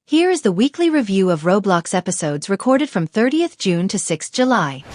Here is the weekly review of Roblox episodes recorded from 30th June to 6th July.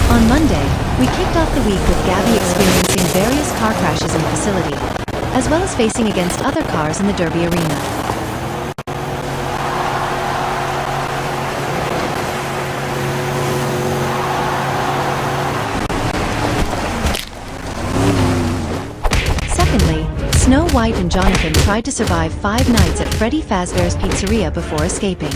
On Monday, we kicked off the week with Gabby experiencing various car crashes in the facility, as well as facing against other cars in the Derby arena. Secondly, Snow White and Jonathan tried to survive 5 nights at Freddy Fazbear's Pizzeria before escaping.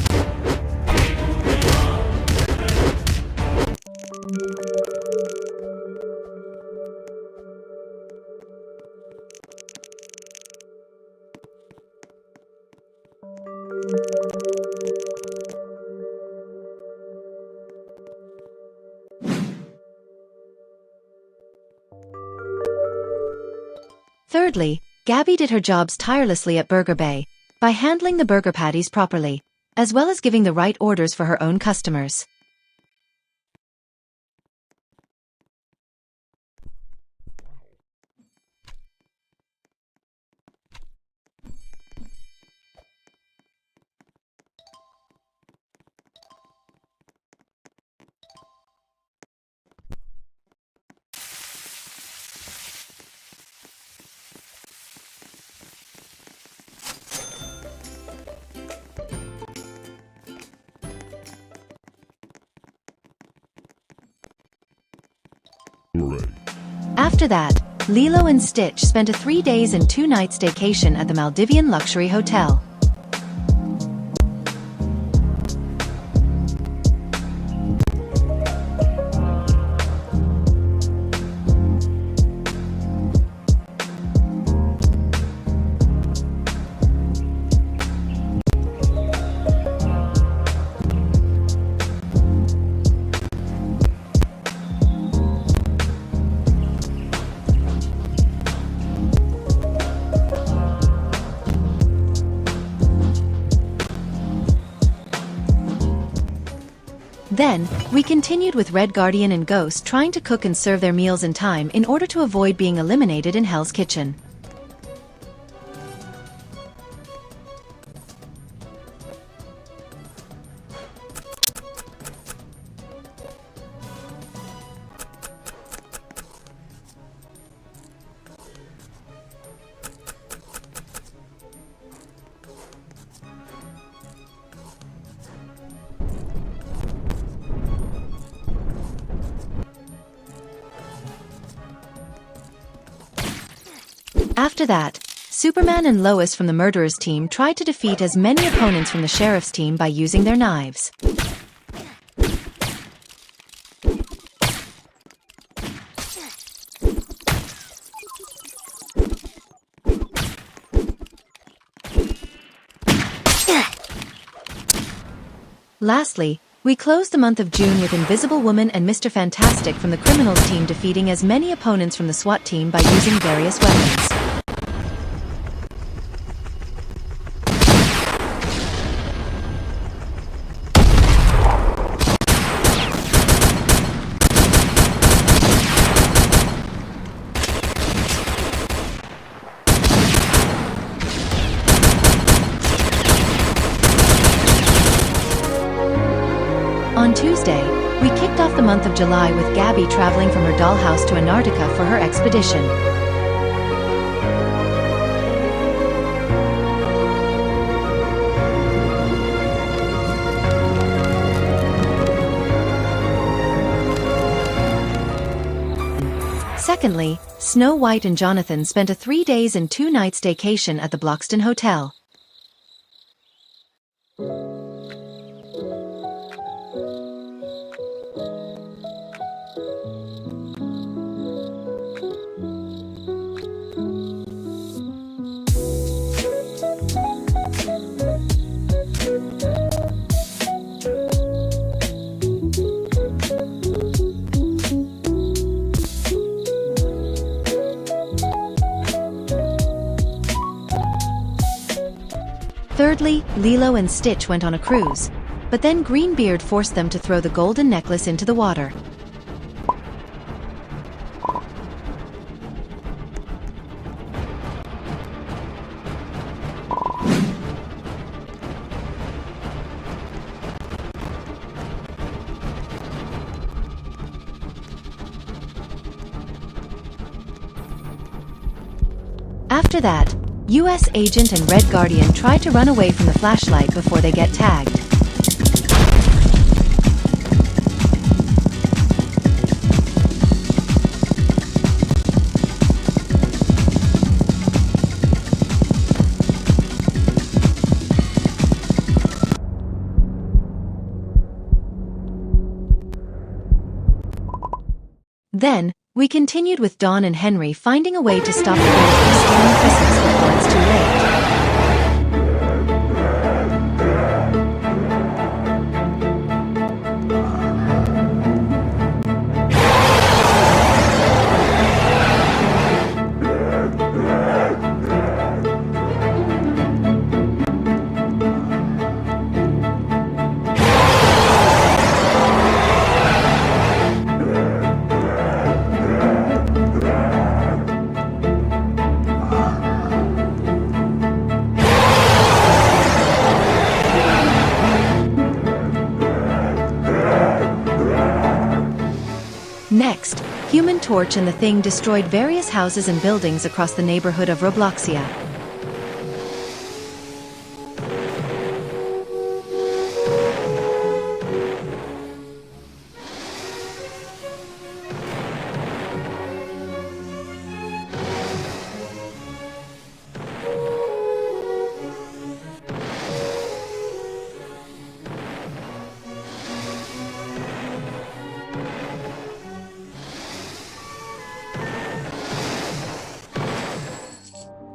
Thirdly, Gabby did her jobs tirelessly at Burger Bay, by handling the burger patties properly, as well as giving the right orders for her own customers. After that, Lilo and Stitch spent a 3 days and 2 nights staycation at the Maldivian luxury hotel. Then, we continued with Red Guardian and Ghost trying to cook and serve their meals in time in order to avoid being eliminated in Hell's Kitchen. After that, Superman and Lois from the Murderers team tried to defeat as many opponents from the Sheriff's team by using their knives. Lastly, we closed the month of June with Invisible Woman and Mr. Fantastic from the Criminals team defeating as many opponents from the SWAT team by using various weapons. On Tuesday, we kicked off the month of July with Gabby traveling from her dollhouse to Antarctica for her expedition. Secondly, Snow White and Jonathan spent a 3 days and 2 nights staycation at the Bloxton Hotel. Thirdly, Lilo and Stitch went on a cruise, but then Greenbeard forced them to throw the golden necklace into the water. After that, US Agent and Red Guardian try to run away from the flashlight before they get tagged. Then, we continued with Dawn and Henry finding a way to stop the ghost from stealing Christmas before it's too late. Next, Human Torch and the Thing destroyed various houses and buildings across the neighborhood of Robloxia.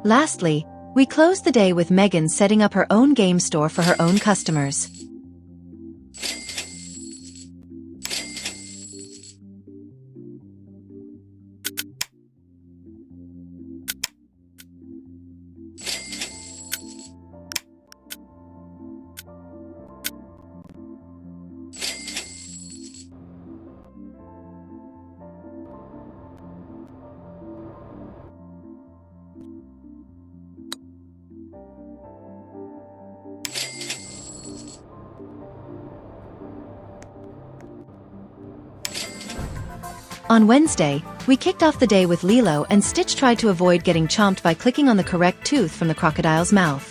Lastly, we closed the day with Megan setting up her own game store for her own customers. On Wednesday, we kicked off the day with Lilo and Stitch tried to avoid getting chomped by clicking on the correct tooth from the crocodile's mouth.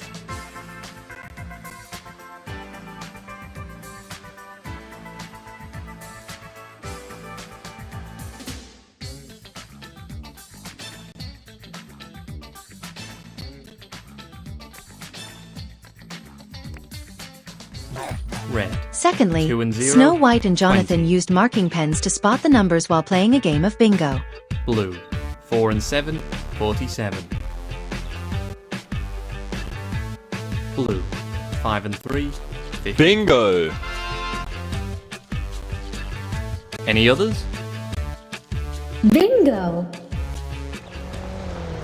Red. Secondly, 2 and 0, Snow White and Jonathan 20. used marking pens to spot the numbers while playing a game of bingo. Blue. 4 and 7, 47. Blue. 5 and 3, 50. Bingo! Any others? Bingo!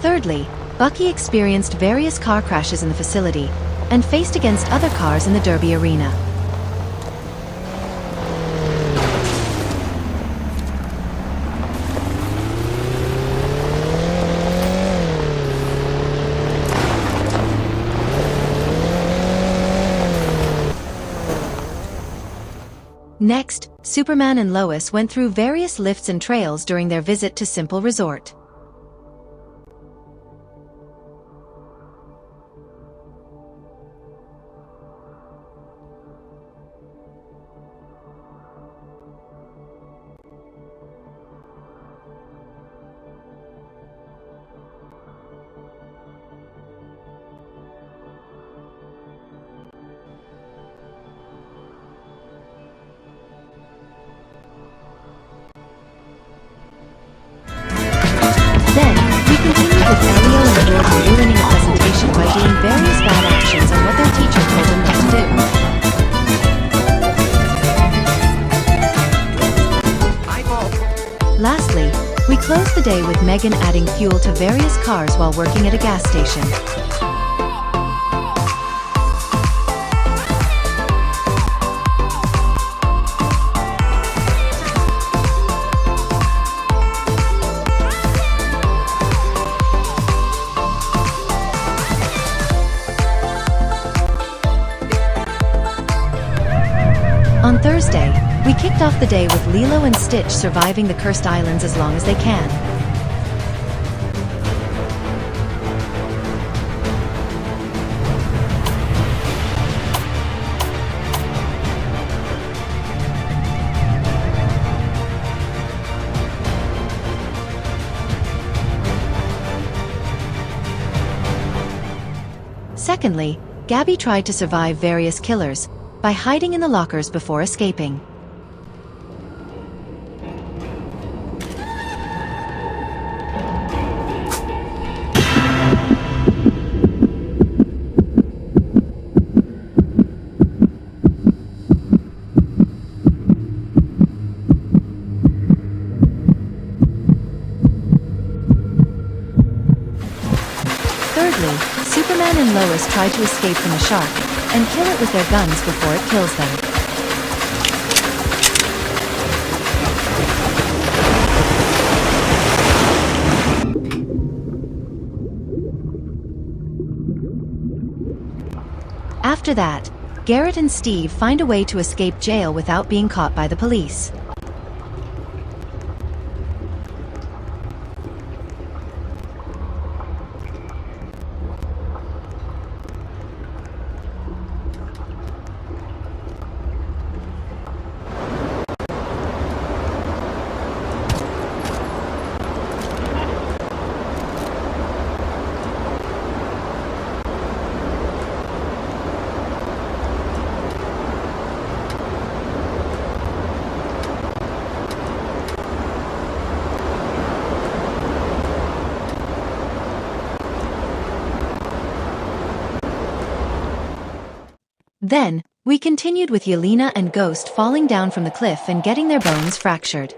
Thirdly, Bucky experienced various car crashes in the facility and faced against other cars in the Derby arena. Next, Superman and Lois went through various lifts and trails during their visit to Simple Resort. Then, we continued with Elio and George ruining a presentation by doing various bad actions on what their teacher told them not to do. Lastly, we closed the day with Megan adding fuel to various cars while working at a gas station. On Thursday, we kicked off the day with Lilo and Stitch surviving the cursed islands as long as they can. Secondly, Gabby tried to survive various killers by hiding in the lockers before escaping. Thirdly, Superman and Lois try to escape from the shark and kill it with their guns before it kills them. After that, Garrett and Steve find a way to escape jail without being caught by the police. Then, we continued with Yelena and Ghost falling down from the cliff and getting their bones fractured.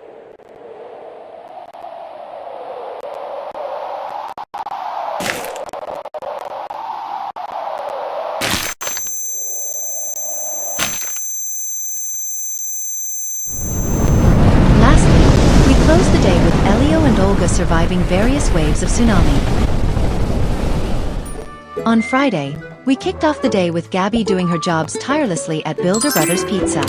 Lastly, we closed the day with Elio and Olga surviving various waves of tsunami. On Friday, we kicked off the day with Gabby doing her jobs tirelessly at Builder Brothers Pizza.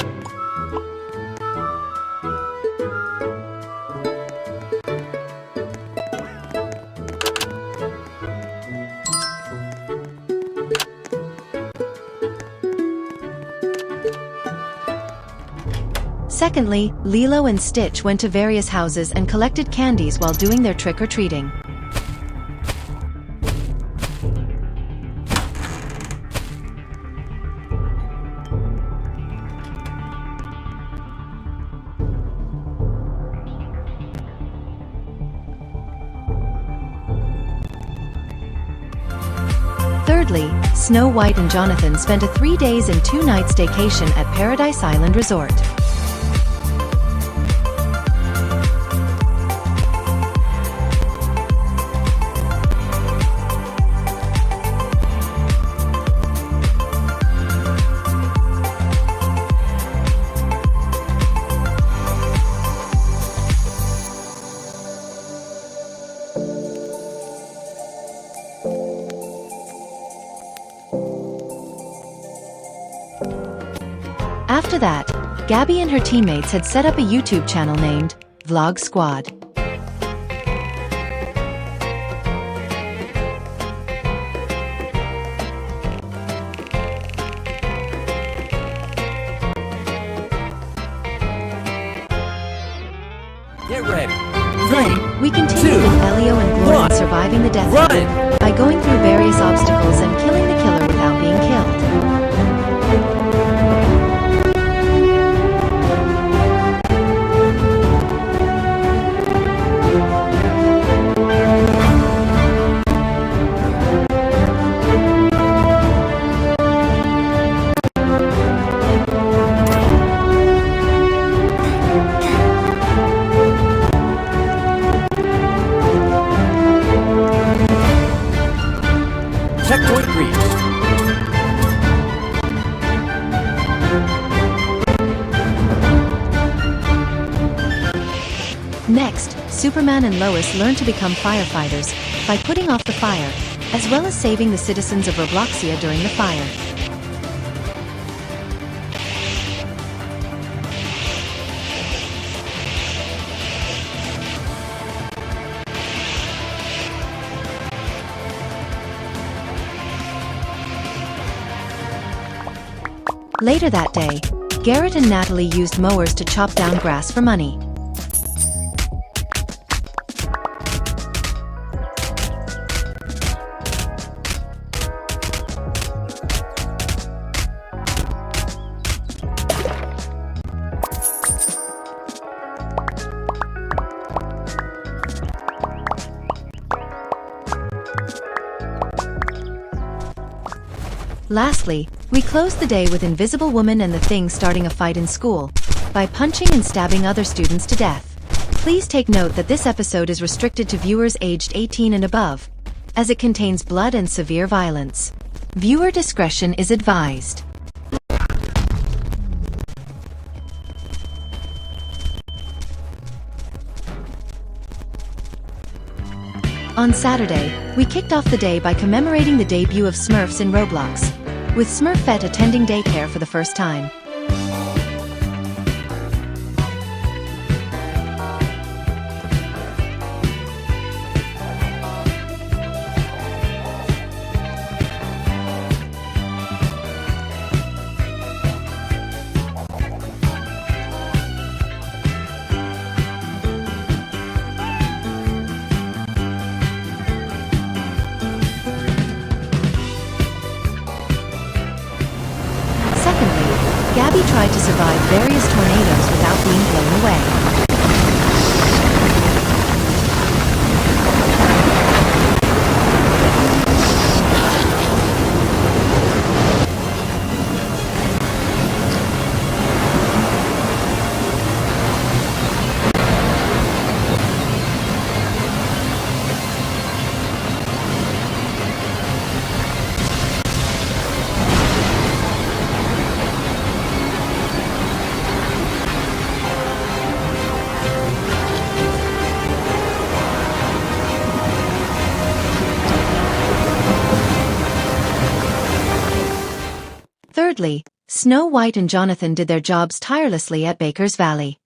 Secondly, Lilo and Stitch went to various houses and collected candies while doing their trick-or-treating. Thirdly, Snow White and Jonathan spent a 3 days and 2 nights staycation at Paradise Island Resort. After that, Gabby and her teammates had set up a YouTube channel named Vlog Squad. Get ready. Then, we continued with Elio and Gloria surviving the death zone by going through various obstacles and killing the killer without being killed. Checkpoint reached. Next, Superman and Lois learn to become firefighters by putting off the fire, as well as saving the citizens of Robloxia during the fire. Later that day, Garrett and Natalie used mowers to chop down grass for money. Lastly, we closed the day with Invisible Woman and the Thing starting a fight in school by punching and stabbing other students to death. Please take note that this episode is restricted to viewers aged 18 and above, as it contains blood and severe violence. Viewer discretion is advised. On Saturday, we kicked off the day by commemorating the debut of Smurfs in Roblox, with Smurfette attending daycare for the first time. Gabby tried to survive various tornadoes without being blown away. Thirdly, Snow White and Jonathan did their jobs tirelessly at Baker's Valley.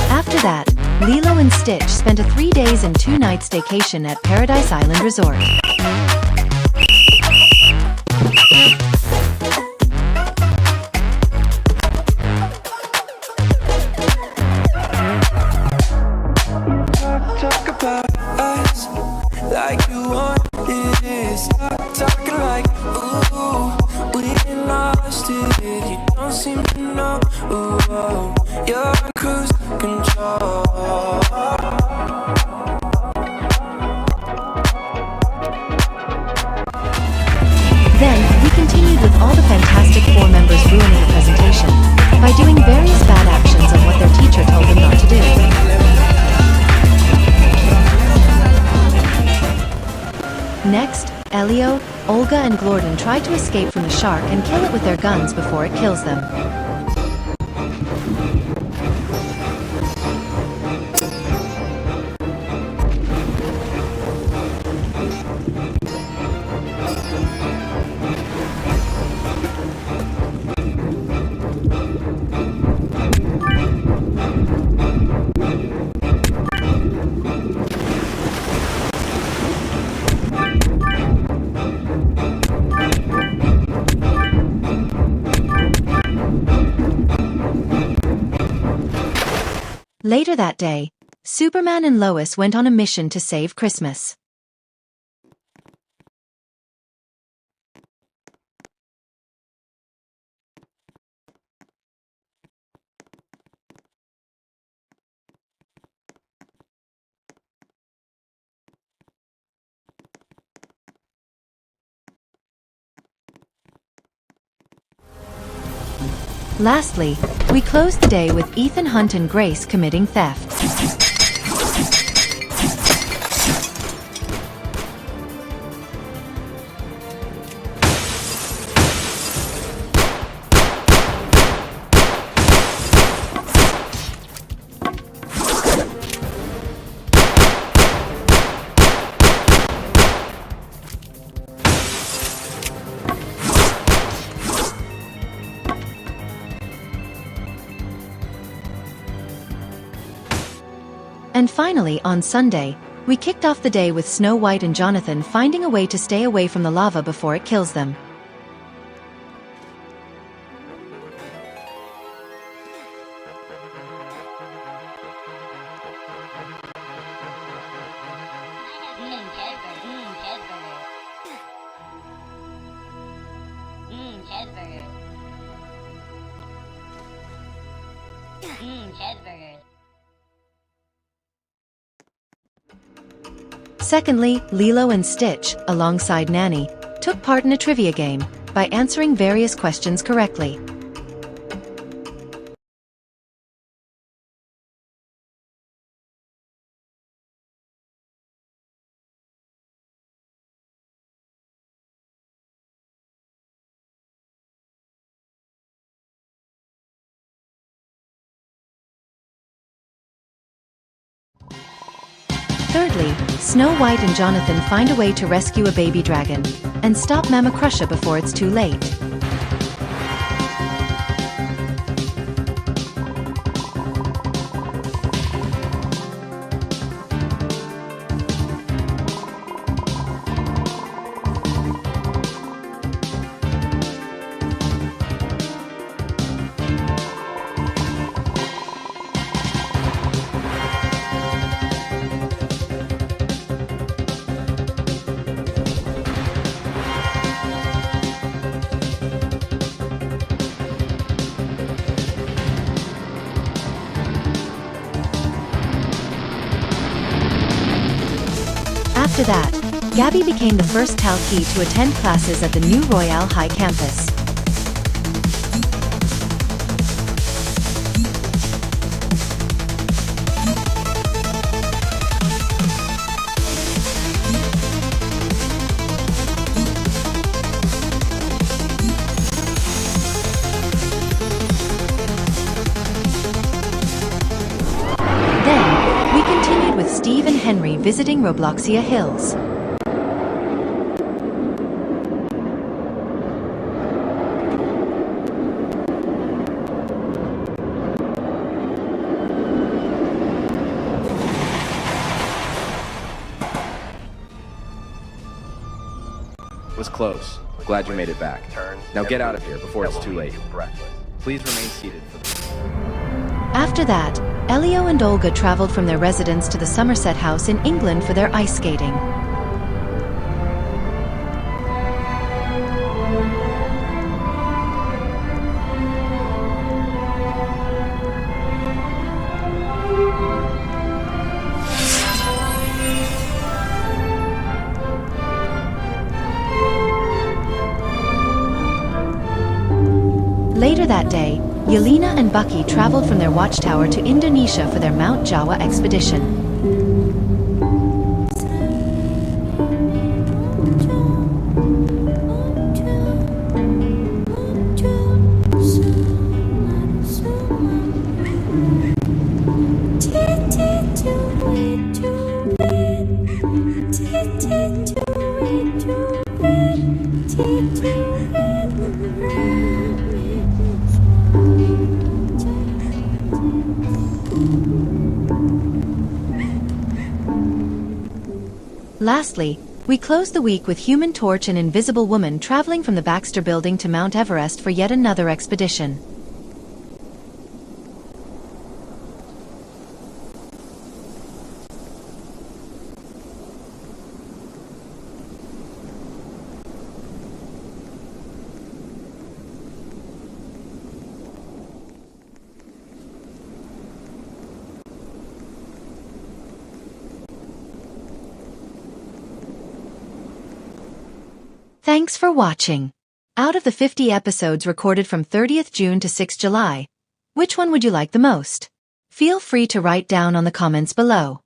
After that, Lilo and Stitch spent a 3 days and 2 nights staycation at Paradise Island Resort. Talk about us like you want it. Stop talking like, ooh, we lost it. You don't seem to know, ooh, you're in cruise control. Then, we continued with all the Fantastic Four members ruining the presentation by doing various bad actions on what their teacher told them not to do. Next, Elio, Olga and Glorden try to escape from the shark and kill it with their guns before it kills them. Later that day, Superman and Lois went on a mission to save Christmas. Lastly, we closed the day with Ethan Hunt and Grace committing theft. And finally, on Sunday, We kicked off the day with Snow White and Jonathan finding a way to stay away from the lava before it kills them. Secondly, Lilo and Stitch, alongside Nanny, took part in a trivia game by answering various questions correctly. Thirdly, Snow White and Jonathan find a way to rescue a baby dragon and stop Mama Crusher before it's too late. After that, Gabby became the first Talkie to attend classes at the new Royale High campus. Then, we continued with Steve and Henry visiting Robloxia Hills. Was close. Glad you made it back. Now get out of here before it's too late. Please remain seated for the... After that, Elio and Olga traveled from their residence to the Somerset House in England for their ice skating. Later that day, Yelena and Bucky traveled from their watchtower to Indonesia for their Mount Jawa expedition. Lastly, we close the week with Human Torch and Invisible Woman traveling from the Baxter Building to Mount Everest for yet another expedition. Thanks for watching. Out of the 50 episodes recorded from 30th June to 6th July, which one would you like the most? Feel free to write down on the comments below.